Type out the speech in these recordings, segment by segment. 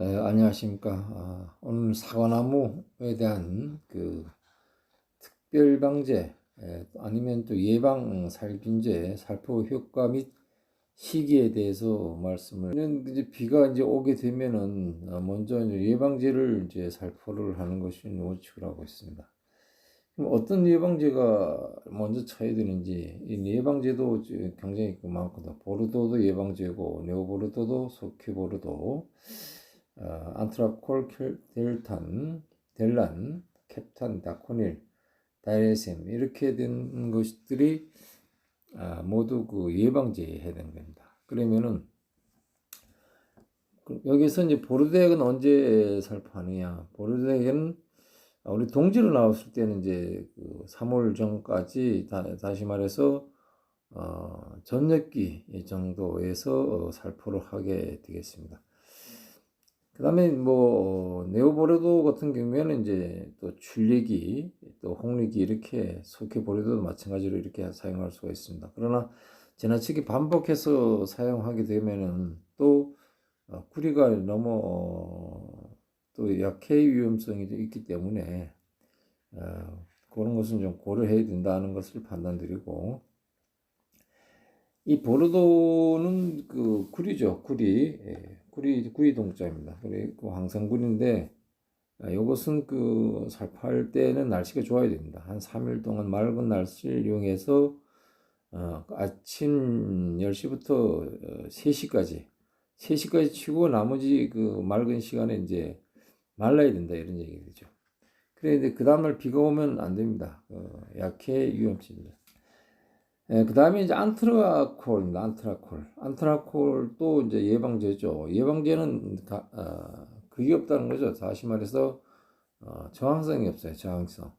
네, 안녕하십니까. 오늘 사과나무에 대한 그 특별방제 아니면 또 예방 살균제 살포 효과 및 시기에 대해서 말씀을 이제 비가 이제 오게 되면은 먼저 이제 예방제를 이제 살포를 하는 것이 원칙을 하고 있습니다. 그럼 어떤 예방제가 먼저 쳐야 되는지 이 예방제도 굉장히 많거든요. 보르도도 예방제고 네오보르도도 소큐보르도 안트라콜, 델란, 캡탄, 다코닐, 다이레셈 이렇게 된 것들이 모두 그 예방제에 해당됩니다. 그러면은 여기서 이제 보르덱은 언제 살포하느냐? 보르덱은 우리 동지로 나왔을 때는 이제 그 3월 전까지 다시 말해서 전역기 정도에서 살포를 하게 되겠습니다. 그 다음에 뭐 네오보레도 같은 경우에는 이제 또 출리기 또 홍리기 이렇게 소큐보레도 마찬가지로 이렇게 사용할 수가 있습니다. 그러나 지나치게 반복해서 사용하게 되면은 또 구리가 너무 또 약해 위험성이 있기 때문에 그런 것은 좀 고려해야 된다는 것을 판단드리고, 이 보르도는 그 구리죠. 구리 동자입니다. 그리고 항상구리인데 이것은 그 살포할 때는 날씨가 좋아야 됩니다. 한 3일 동안 맑은 날씨를 이용해서 아침 10시부터 3시까지 치고 나머지 그 맑은 시간에 이제 말라야 된다 이런 얘기죠. 그런데 그 다음날 비가 오면 안 됩니다. 약해 위험입니다. 그 다음에 이제 안트라콜입니다. 안트라콜도 이제 예방제죠. 예방제는 그게 없다는 거죠. 다시 말해서 저항성이 없어요. 저항성.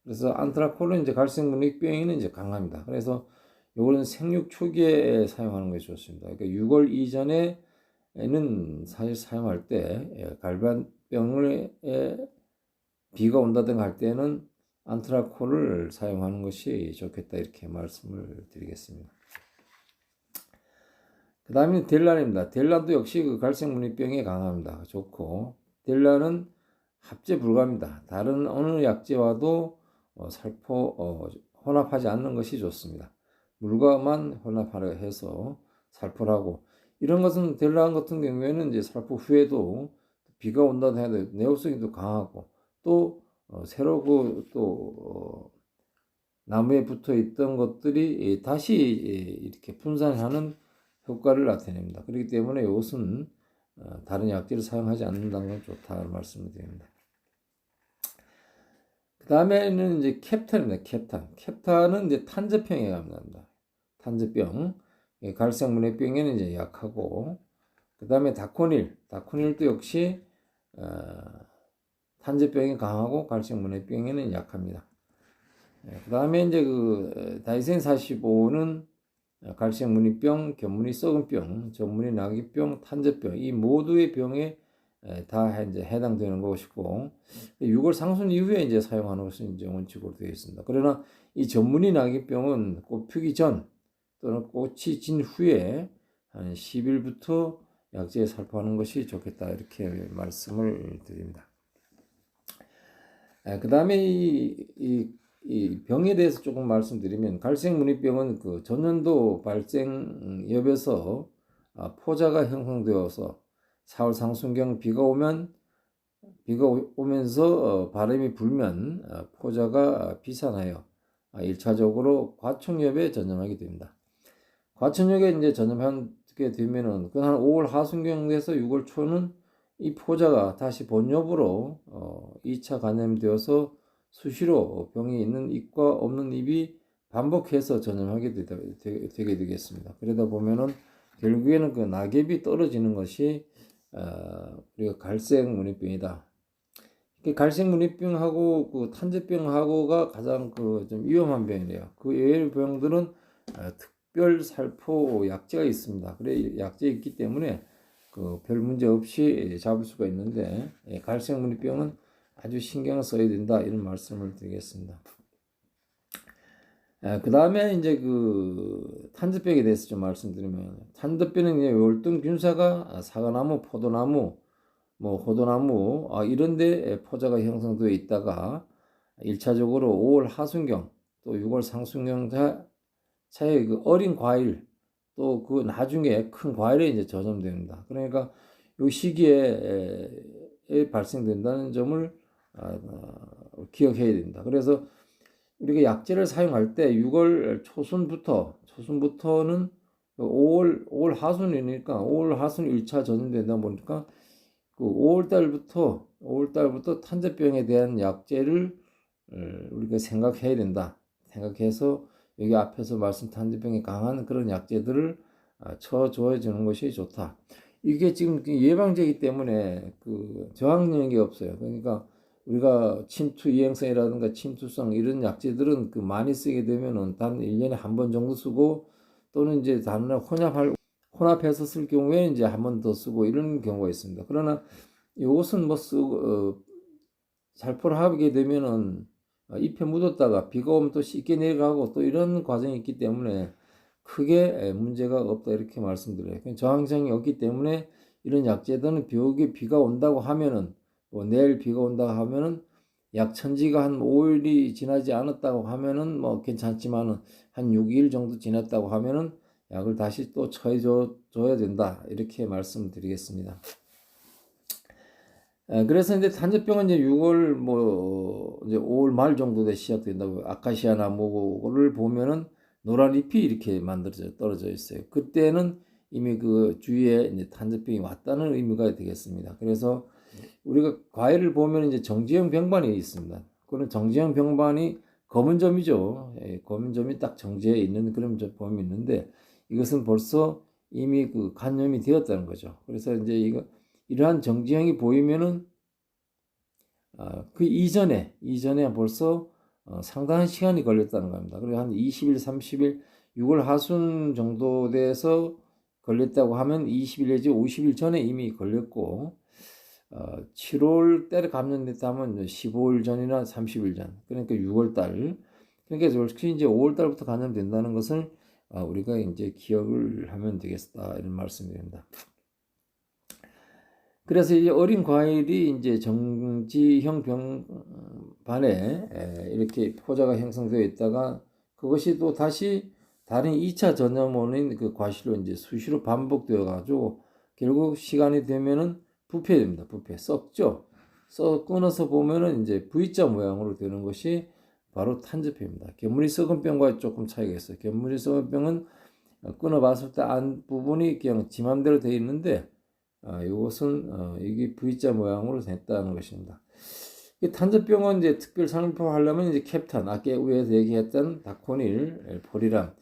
그래서 안트라콜은 이제 갈색문익병에는 이제 강합니다. 그래서 이거는 생육 초기에 사용하는 것이 좋습니다. 그러니까 6월 이전에는 사실 사용할 때 갈반병을 비가 온다든가 할 때는 안트라콜을 사용하는 것이 좋겠다 이렇게 말씀을 드리겠습니다. 그 다음에 델란입니다. 델란도 역시 그 갈색무늬병에 강합니다. 좋고, 델란은 합제 불가합니다. 다른 어느 약제와도 혼합하지 않는 것이 좋습니다. 물과만 혼합하려 해서 살포를 하고, 이런 것은 델란 같은 경우에는 이제 살포 후에도 비가 온다고 해도 내구성이 더 강하고, 또 새로 나무에 붙어 있던 것들이 다시 이렇게 분산하는 효과를 나타냅니다. 그렇기 때문에 이것은 다른 약제를 사용하지 않는다는 건 좋다는 말씀을 드립니다. 그 다음에는 이제 캡탄입니다. 캡탄은 이제 탄저병에 감합니다. 탄저병, 갈색문해병에는 이제 약하고, 그 다음에 다코닐도 역시 탄저병에 강하고 갈색문해병에는 약합니다. 그 다음에 이제 그 다이센 45는 갈색무늬병, 곁무늬 썩은병, 전무늬 나기병, 탄저병 이 모두의 병에 다 이제 해당되는 것이고 6월 상순 이후에 이제 사용하는 것은 이제 원칙으로 되어 있습니다. 그러나 이 전무늬 나기병은 꽃 피기 전 또는 꽃이 진 후에 한 10일부터 약제에 살포하는 것이 좋겠다 이렇게 말씀을 드립니다. 그 다음에 이 병에 대해서 조금 말씀드리면 갈색무늬병은 그 전년도 발생엽에서 포자가 형성되어서 4월 상순경 비가 오면서 바람이 불면 포자가 비산하여 1차적으로 과충엽에 전염하게 됩니다. 과충엽에 이제 전염하게 되면은 그 한 5월 하순경에서 6월 초는 이 포자가 다시 본엽으로 2차 감염되어서 수시로 병이 있는 입과 없는 입이 반복해서 전염하게 되게 되겠습니다. 그러다 보면은 결국에는 그 낙엽이 떨어지는 것이 우리가 갈색무늬병이다. 갈색무늬병하고 그 탄저병하고가 가장 그 좀 위험한 병이래요. 그 외의 병들은 특별 살포 약제가 있습니다. 그래 약제 있기 때문에 그 별 문제 없이 잡을 수가 있는데 갈색무늬병은 아주 신경을 써야 된다 이런 말씀을 드리겠습니다. 그 다음에 이제 그 탄저병에 대해서 좀 말씀드리면 탄저병은 이제 월등균사가 사과나무, 포도나무, 뭐 호도나무 이런데 포자가 형성되어 있다가 1차적으로 5월 하순경 또 6월 상순경 차에 그 어린 과일 또 그 나중에 큰 과일에 이제 전염됩니다. 그러니까 이 시기에 발생된다는 점을 기억해야 됩니다. 그래서 우리가 약재를 사용할 때 6월 초순부터는 5월 하순이니까 5월 하순 1차 전염되다 보니까 그 5월 달부터 탄저병에 대한 약재를 우리가 생각해야 된다. 생각해서 여기 앞에서 말씀 탄저병에 강한 그런 약재들을 쳐줘야 주는 것이 좋다. 이게 지금 예방제이기 때문에 그 저항력이 없어요. 그러니까 우리가 침투 이행성이라든가 침투성 이런 약재들은 그 많이 쓰게 되면은 단 1년에 한 번 정도 쓰고 또는 이제 단순 혼합해서 쓸 경우에는 이제 한 번 더 쓰고 이런 경우가 있습니다. 그러나 이것은 뭐 살포를 하게 되면은 잎에 묻었다가 비가 오면 또 씻게 내려가고 또 이런 과정이 있기 때문에 크게 문제가 없다 이렇게 말씀드려요. 저항성이 없기 때문에 이런 약재들은 비가 온다고 하면은 뭐 내일 비가 온다고 하면은 약천지가 한 5일이 지나지 않았다고 하면은 뭐 괜찮지만은 한 6일 정도 지났다고 하면은 약을 다시 또 쳐줘야 된다 이렇게 말씀드리겠습니다. 그래서 이제 탄저병은 이제 6월 뭐 이제 5월 말 정도 돼 시작된다고 아카시아 나무를 보면은 노란 잎이 이렇게 떨어져 있어요. 그때는 이미 그 주위에 이제 탄저병이 왔다는 의미가 되겠습니다. 그래서 우리가 과일을 보면 이제 정지형 병반이 있습니다. 그런 정지형 병반이 검은 점이죠. 검은 점이 딱 정지해 있는 그런 범이 있는데 이것은 벌써 이미 그 간염이 되었다는 거죠. 그래서 이제 이러한 정지형이 보이면은 그 이전에 벌써 상당한 시간이 걸렸다는 겁니다. 그리고 한 20일, 30일, 6월 하순 정도 돼서 걸렸다고 하면 20일 내지 50일 전에 이미 걸렸고 7월 달에 감염됐다면 15일 전이나 30일 전, 그러니까 6월 달. 그러니까 역시 이제 5월 달부터 감염된다는 것을 우리가 이제 기억을 하면 되겠다 이런 말씀입니다. 그래서 이 어린 과일이 이제 정지형 병반에 이렇게 포자가 형성되어 있다가 그것이 또 다시 다른 2차 전염원인 그 과실로 이제 수시로 반복되어 가지고 결국 시간이 되면은 부패됩니다. 썩죠. 끊어서 보면은 이제 V자 모양으로 되는 것이 바로 탄저병입니다. 견물이 썩은 병과 조금 차이가 있어요. 견물이 썩은 병은 끊어봤을 때 안 부분이 그냥 지 맘대로 되어 있는데 이것은 이게 V자 모양으로 됐다는 것입니다. 탄저병은 이제 특별 살포하려면 이제 캡탄, 아까 위에서 얘기했던 다코닐, 포리람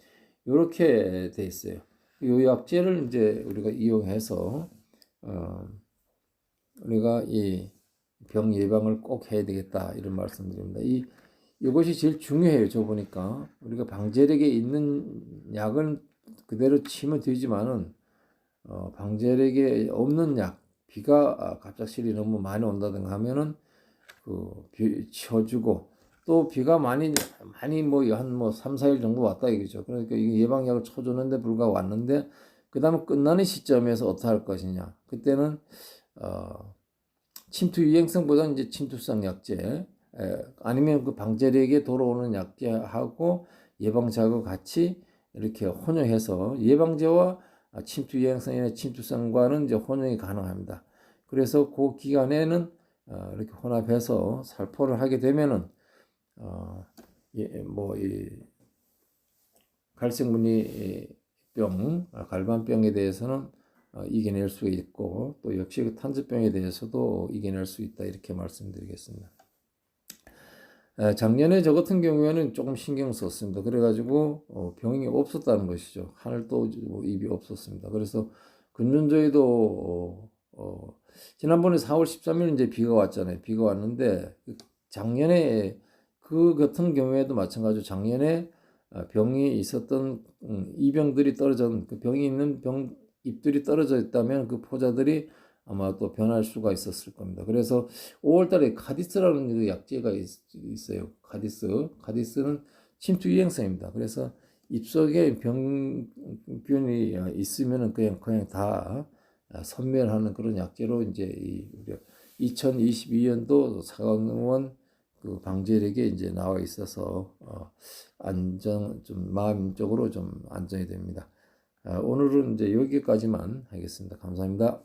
이렇게 돼 있어요. 이 약재를 이제 우리가 이용해서 우리가 이 병 예방을 꼭 해야 되겠다 이런 말씀드립니다. 이것이 제일 중요해요. 저 보니까 우리가 방제력에 있는 약은 그대로 치면 되지만은 방제력에 없는 약, 비가 갑작스레 너무 많이 온다든가 하면은 쳐주고 또 비가 많이 뭐 한 3, 4일 정도 왔다 이거죠. 그러니까 이게 예방약을 쳐주는데 불구하고 왔는데 그 다음에 끝나는 시점에서 어떻게 할 것이냐. 그때는 침투 유행성보다는 이제 침투성 약제 아니면 그 방제력에 돌아오는 약제하고 예방제하고 같이 이렇게 혼용해서 예방제와 침투 유행성이나 침투성과는 이제 혼용이 가능합니다. 그래서 그 기간에는 이렇게 혼합해서 살포를 하게 되면은 이 갈색무늬병, 갈반병에 대해서는 이겨낼 수 있고 또 역시 그 탄저병에 대해서도 이겨낼 수 있다 이렇게 말씀드리겠습니다. 작년에 저 같은 경우에는 조금 신경 썼습니다. 그래가지고 병이 없었다는 것이죠. 하늘도 입이 없었습니다. 그래서 근전저희도 지난번에 4월 13일 이제 비가 왔잖아요. 비가 왔는데 작년에 그 같은 경우에도 마찬가지로 작년에 병이 있었던 이 병들이 떨어진 그 병이 있는 잎들이 떨어져 있다면 그 포자들이 아마 또 변할 수가 있었을 겁니다. 그래서 5월달에 카디스라는 그 약재가 있어요. 카디스는 침투 유행성입니다. 그래서 잎속에 병균이 있으면은 그냥 다 선멸하는 그런 약재로 이제 2022년도 사과농원 그 방제력에 이제 나와 있어서 안정 좀 마음적으로 좀 안정이 됩니다. 오늘은 이제 여기까지만 하겠습니다. 감사합니다.